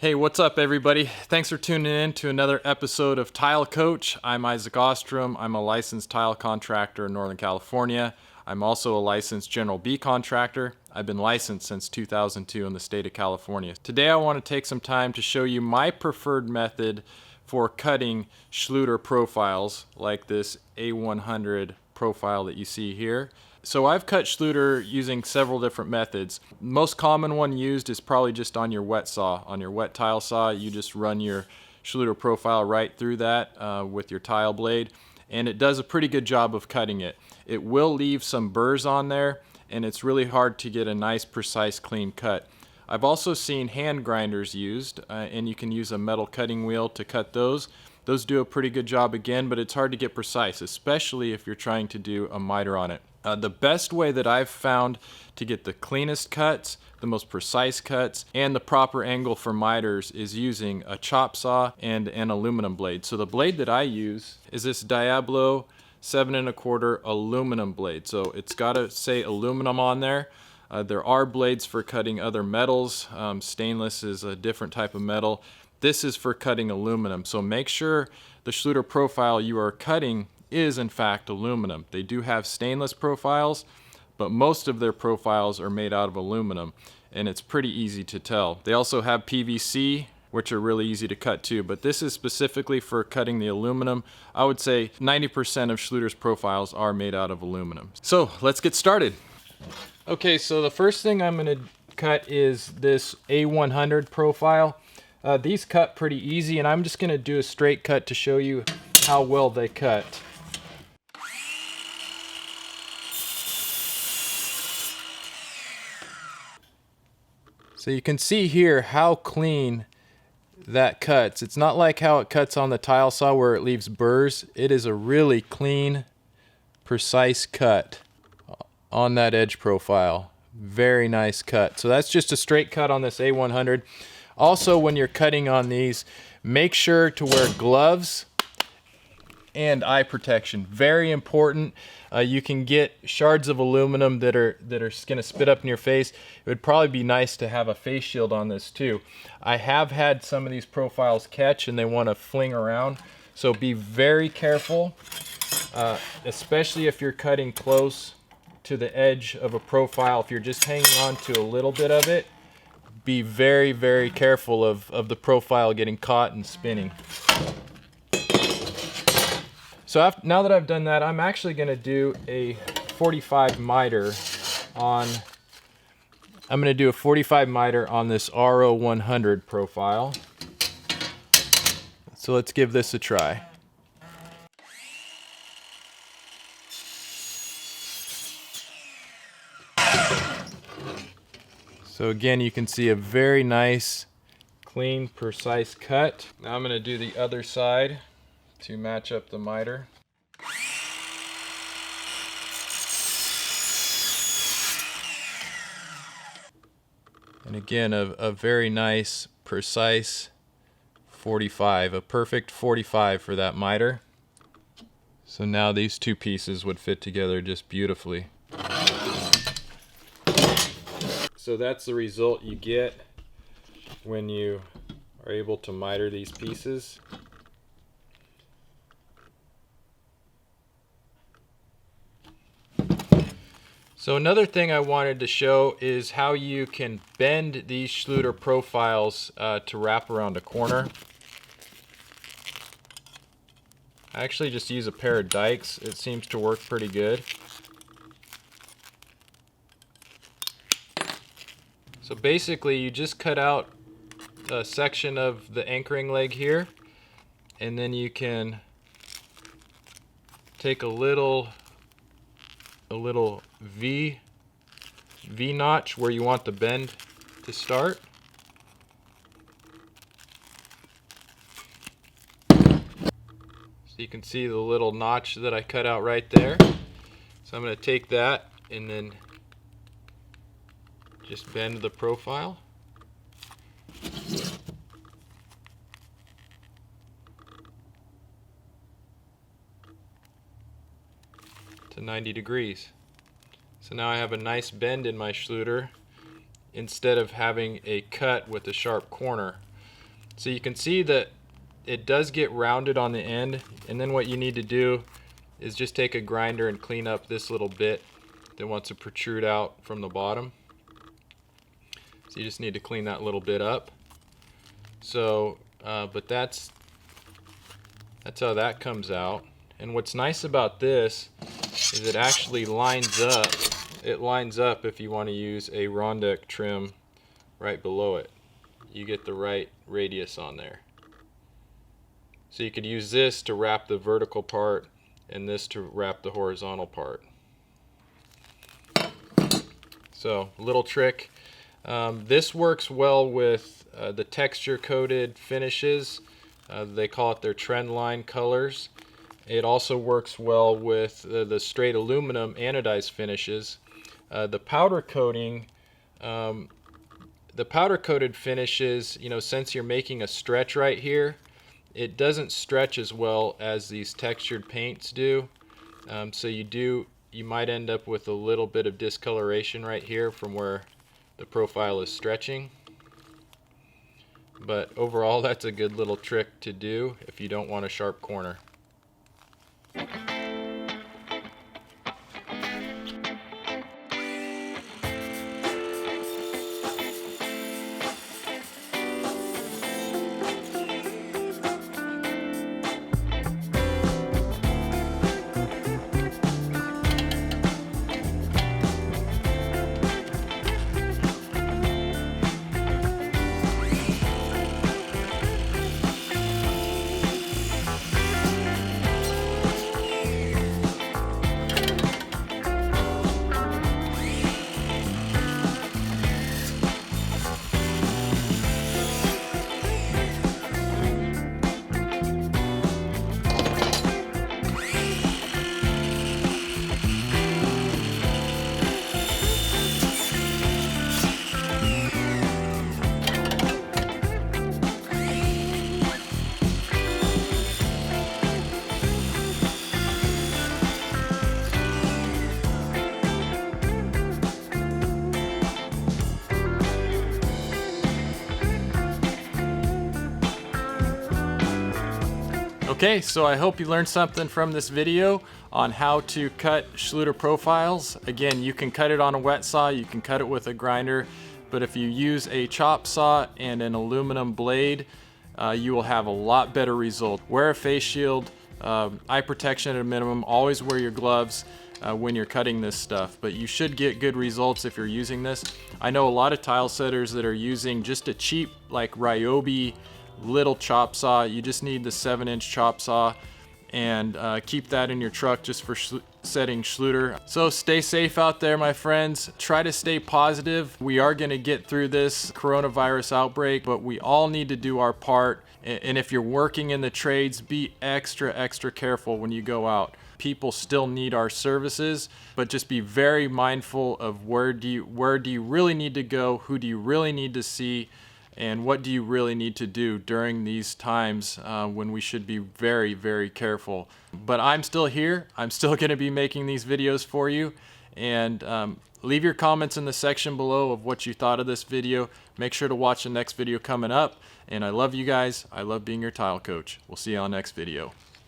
Hey, what's up everybody? Thanks for tuning in to another episode of TileCoach. I'm Isaac Ostrom. I'm a licensed tile contractor in Northern California. I'm also a licensed General B contractor. I've been licensed since 2002 in the state of California. Today I want to take some time to show you my preferred method for cutting Schluter profiles like this A100 profile that you see here. So I've cut Schluter using several different methods. Most common one used is probably just on your wet saw. On your wet tile saw, you just run your Schluter profile right through that with your tile blade, and it does a pretty good job of cutting it. It will leave some burrs on there, and it's really hard to get a nice, precise, clean cut. I've also seen hand grinders used, and you can use a metal cutting wheel to cut those. Those do a pretty good job again, but it's hard to get precise, especially if you're trying to do a miter on it. The best way that I've found to get the cleanest cuts, the most precise cuts, and the proper angle for miters is using a chop saw and an aluminum blade. So the blade that I use is this Diablo 7 1/4 aluminum blade. So it's got to say aluminum on there. There are blades for cutting other metals. Stainless is a different type of metal. This is for cutting aluminum. So make sure the Schluter profile you are cutting is in fact aluminum. They do have stainless profiles, but most of their profiles are made out of aluminum, and it's pretty easy to tell. They also have PVC, which are really easy to cut too, but this is specifically for cutting the aluminum. I would say 90% of Schluter's profiles are made out of aluminum. So let's get started. Okay, so the first thing I'm going to cut is this A100 profile. These cut pretty easy, and I'm just going to do a straight cut to show you how well they cut. So you can see here how clean that cuts. It's not like how it cuts on the tile saw where it leaves burrs. It is a really clean, precise cut on that edge profile. Very nice cut. So that's just a straight cut on this A100. Also, when you're cutting on these, make sure to wear gloves and eye protection. Very important. You can get shards of aluminum that are going to spit up in your face. It would probably be nice to have a face shield on this too. I have had some of these profiles catch and they want to fling around, so be very careful, especially if you're cutting close to the edge of a profile. If you're just hanging on to a little bit of it, be very, very careful of the profile getting caught and spinning. So now that I've done that, I'm actually going to do a 45 miter on. I'm going to do a 45 miter on this RO100 profile. So let's give this a try. So again, you can see a very nice, clean, precise cut. Now I'm going to do the other side to match up the miter. And again, a very nice, precise 45, a perfect 45 for that miter. So now these two pieces would fit together just beautifully. So that's the result you get when you are able to miter these pieces. So another thing I wanted to show is how you can bend these Schluter profiles to wrap around a corner. I actually just use a pair of dikes. It seems to work pretty good. So basically you just cut out a section of the anchoring leg here, and then you can take a little V notch where you want the bend to start. So you can see the little notch that I cut out right there. So I'm going to take that and then just bend the profile. To 90 degrees. So now I have a nice bend in my Schluter instead of having a cut with a sharp corner. So you can see that it does get rounded on the end, and then what you need to do is just take a grinder and clean up this little bit that wants to protrude out from the bottom. So you just need to clean that little bit up. So, but that's how that comes out. And what's nice about this is it actually lines up. It lines up if you want to use a Rondeck trim right below it. You get the right radius on there. So you could use this to wrap the vertical part and this to wrap the horizontal part. So, little trick. This works well with the texture coated finishes. They call it their trend line colors. It also works well with the straight aluminum anodized finishes. The powder coating, the powder coated finishes, you know, since you're making a stretch right here, it doesn't stretch as well as these textured paints do. So you might end up with a little bit of discoloration right here from where the profile is stretching. But overall, that's a good little trick to do if you don't want a sharp corner. Okay, so I hope you learned something from this video on how to cut Schluter profiles. Again, you can cut it on a wet saw, you can cut it with a grinder, but if you use a chop saw and an aluminum blade, you will have a lot better result. Wear a face shield, eye protection at a minimum, always wear your gloves when you're cutting this stuff, but you should get good results if you're using this. I know a lot of tile setters that are using just a cheap like Ryobi little chop saw. You just need the 7-inch chop saw, and keep that in your truck just for setting Schluter. So stay safe out there, my friends. Try to stay positive. We are going to get through this coronavirus outbreak, but we all need to do our part. And if you're working in the trades, be extra careful when you go out. People still need our services, but just be very mindful of where do you really need to go, who do you really need to see, and what do you really need to do during these times when we should be very careful. But I'm still here. I'm still going to be making these videos for you. And leave your comments in the section below of what you thought of this video. Make sure to watch the next video coming up. And I love you guys. I love being your tile coach. We'll see you on the next video.